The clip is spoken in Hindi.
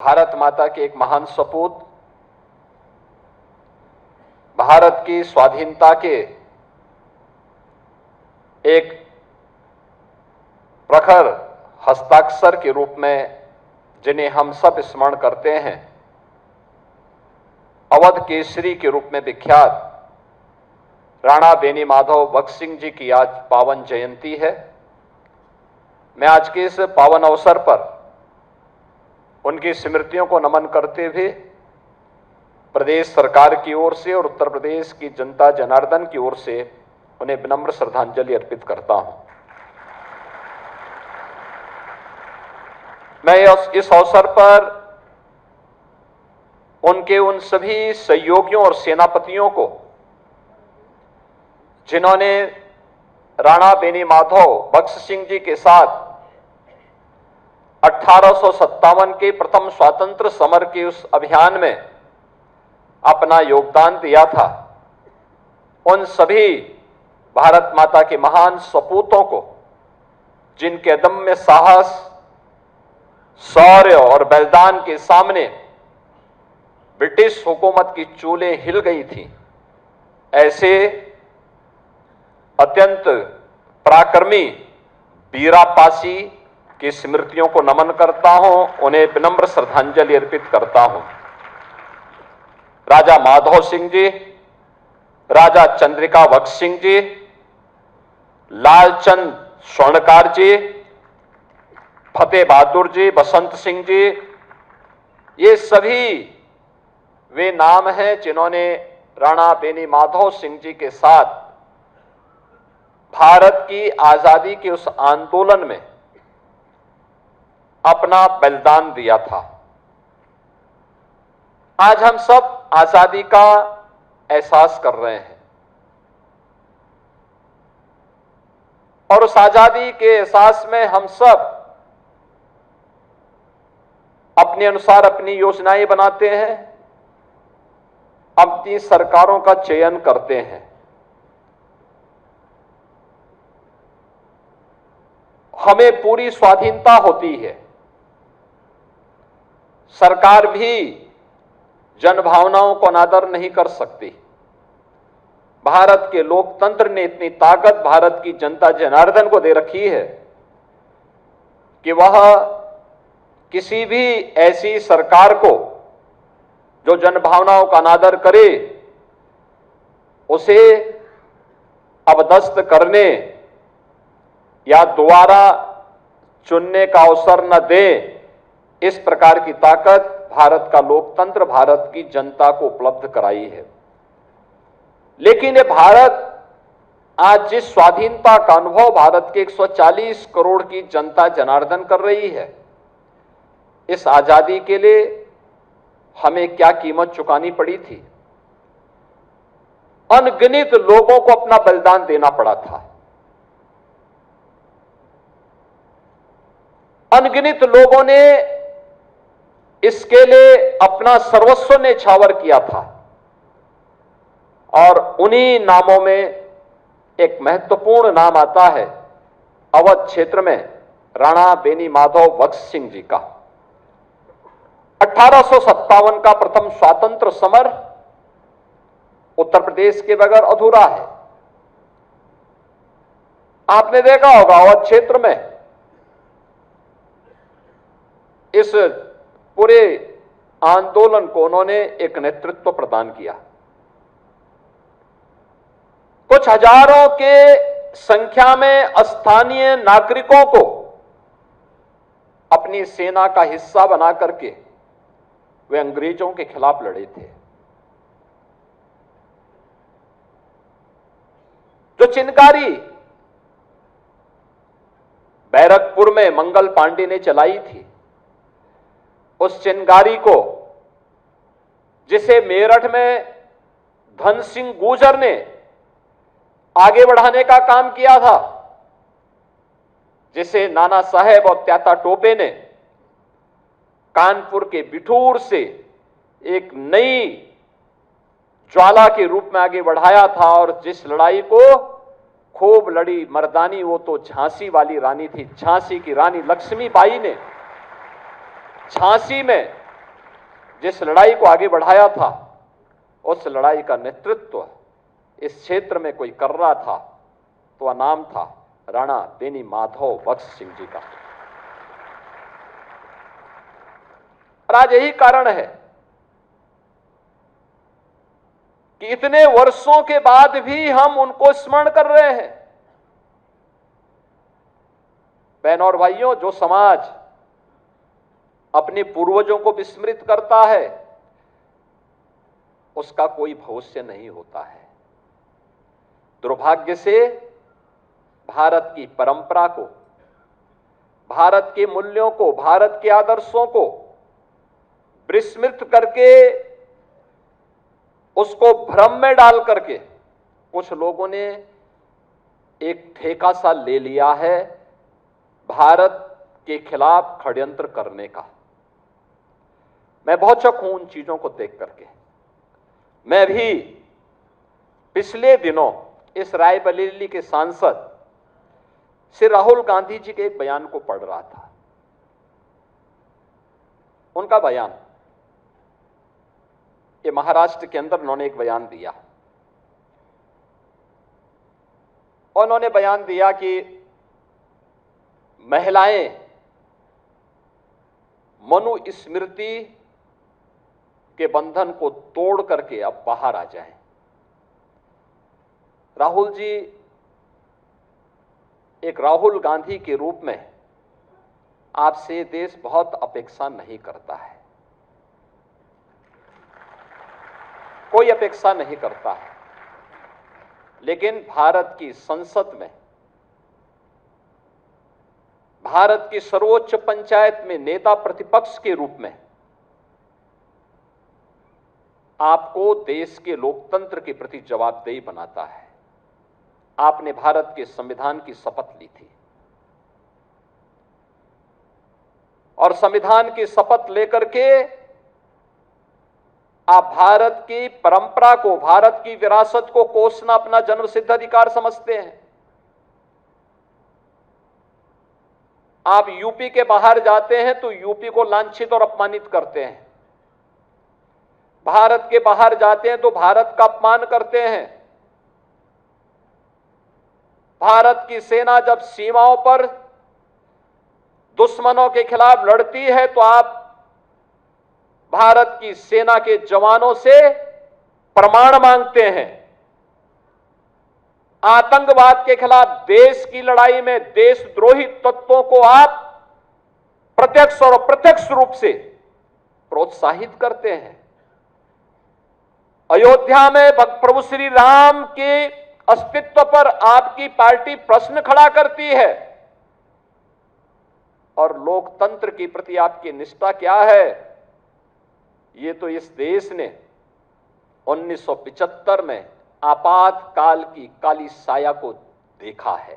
भारत माता के एक महान सपूत, भारत की स्वाधीनता के एक प्रखर हस्ताक्षर के रूप में जिन्हें हम सब स्मरण करते हैं, अवध केसरी के रूप में विख्यात राणा बेनी माधव भगत सिंह जी की आज पावन जयंती है। मैं आज के इस पावन अवसर पर उनकी स्मृतियों को नमन करते हुए प्रदेश सरकार की ओर से और उत्तर प्रदेश की जनता जनार्दन की ओर से उन्हें विनम्र श्रद्धांजलि अर्पित करता हूं। मैं इस अवसर पर उनके उन सभी सहयोगियों और सेनापतियों को जिन्होंने राणा बेनी माधव भगत सिंह जी के साथ 1857 के प्रथम स्वातंत्र समर के उस अभियान में अपना योगदान दिया था, उन सभी भारत माता के महान सपूतों को जिनके अदम्य साहस, शौर्य और बलिदान के सामने ब्रिटिश हुकूमत की चूलें हिल गई थीं, ऐसे अत्यंत पराक्रमी वीरापासी की स्मृतियों को नमन करता हूं, उन्हें विनम्र श्रद्धांजलि अर्पित करता हूं। राजा माधव सिंह जी, राजा चंद्रिका भगत सिंह जी, लालचंद स्वर्णकार जी, फतेह बहादुर जी, बसंत सिंह जी, ये सभी वे नाम हैं जिन्होंने राणा बेनी माधव सिंह जी के साथ भारत की आजादी के उस आंदोलन में अपना बलिदान दिया था। आज हम सब आजादी का एहसास कर रहे हैं और उस आजादी के एहसास में हम सब अपने अनुसार अपनी योजनाएं बनाते हैं, अपनी सरकारों का चयन करते हैं। हमें पूरी स्वाधीनता होती है, सरकार भी जनभावनाओं को अनादर नहीं कर सकती। भारत के लोकतंत्र ने इतनी ताकत भारत की जनता जनार्दन को दे रखी है कि वह किसी भी ऐसी सरकार को जो जनभावनाओं का अनादर करे उसे अपदस्थ करने या दोबारा चुनने का अवसर न दे, इस प्रकार की ताकत भारत का लोकतंत्र भारत की जनता को उपलब्ध कराई है। लेकिन ये भारत आज जिस स्वाधीनता का अनुभव भारत के 140 करोड़ की जनता जनार्दन कर रही है, इस आजादी के लिए हमें क्या कीमत चुकानी पड़ी थी। अनगिनत लोगों को अपना बलिदान देना पड़ा था, अनगिनत लोगों ने इसके लिए अपना सर्वस्व न्यौछावर किया था और उन्हीं नामों में एक महत्वपूर्ण नाम आता है अवध क्षेत्र में राणा बेनी माधव भगत सिंह जी का। 1857 का प्रथम स्वातंत्र समर उत्तर प्रदेश के बगैर अधूरा है। आपने देखा होगा अवध क्षेत्र में इस पूरे आंदोलन को उन्होंने एक नेतृत्व प्रदान किया। कुछ हजारों के संख्या में स्थानीय नागरिकों को अपनी सेना का हिस्सा बना करके वे अंग्रेजों के खिलाफ लड़े थे। जो चिनकारी बैरकपुर में मंगल पांडे ने चलाई थी, उस चिनगारी को जिसे मेरठ में धन सिंह गुर्जर ने आगे बढ़ाने का काम किया था, जिसे नाना साहेब और त्याता टोपे ने कानपुर के बिठूर से एक नई ज्वाला के रूप में आगे बढ़ाया था और जिस लड़ाई को खूब लड़ी मर्दानी, वो तो झांसी वाली रानी थी। झांसी की रानी लक्ष्मीबाई ने झांसी में जिस लड़ाई को आगे बढ़ाया था, उस लड़ाई का नेतृत्व इस क्षेत्र में कोई कर रहा था तो वह नाम था राणा बेनी माधव बख्श सिंह जी का। और आज यही कारण है कि इतने वर्षों के बाद भी हम उनको स्मरण कर रहे हैं। बहनों और भाइयों, जो समाज अपने पूर्वजों को विस्मृत करता है उसका कोई भविष्य नहीं होता है। दुर्भाग्य से भारत की परंपरा को, भारत के मूल्यों को, भारत के आदर्शों को विस्मृत करके, उसको भ्रम में डाल करके कुछ लोगों ने एक ठेका सा ले लिया है भारत के खिलाफ षड्यंत्र करने का। मैं बहुत शक हूं उन चीजों को देख करके। मैं भी पिछले दिनों इस रायबरेली के सांसद श्री राहुल गांधी जी के एक बयान को पढ़ रहा था। उनका बयान, ये महाराष्ट्र के अंदर उन्होंने एक बयान दिया और उन्होंने बयान दिया कि महिलाएं मनुस्मृति के बंधन को तोड़ करके अब बाहर आ जाएं। राहुल जी एक राहुल गांधी के रूप में आपसे देश बहुत अपेक्षा नहीं करता है, कोई अपेक्षा नहीं करता है। लेकिन भारत की संसद में, भारत की सर्वोच्च पंचायत में नेता प्रतिपक्ष के रूप में आपको देश के लोकतंत्र के प्रति जवाबदेही बनाता है। आपने भारत के संविधान की शपथ ली थी और संविधान की शपथ लेकर के आप भारत की परंपरा को, भारत की विरासत को कोसना अपना जन्मसिद्ध अधिकार समझते हैं। आप यूपी के बाहर जाते हैं तो यूपी को लांछित और अपमानित करते हैं, भारत के बाहर जाते हैं तो भारत का अपमान करते हैं। भारत की सेना जब सीमाओं पर दुश्मनों के खिलाफ लड़ती है तो आप भारत की सेना के जवानों से प्रमाण मांगते हैं। आतंकवाद के खिलाफ देश की लड़ाई में देशद्रोही तत्वों को आप प्रत्यक्ष और अप्रत्यक्ष रूप से प्रोत्साहित करते हैं। अयोध्या में प्रभु श्री राम के अस्तित्व पर आपकी पार्टी प्रश्न खड़ा करती है और लोकतंत्र के प्रति आपकी निष्ठा क्या है, ये तो इस देश ने 1975 में आपातकाल की काली साया को देखा है।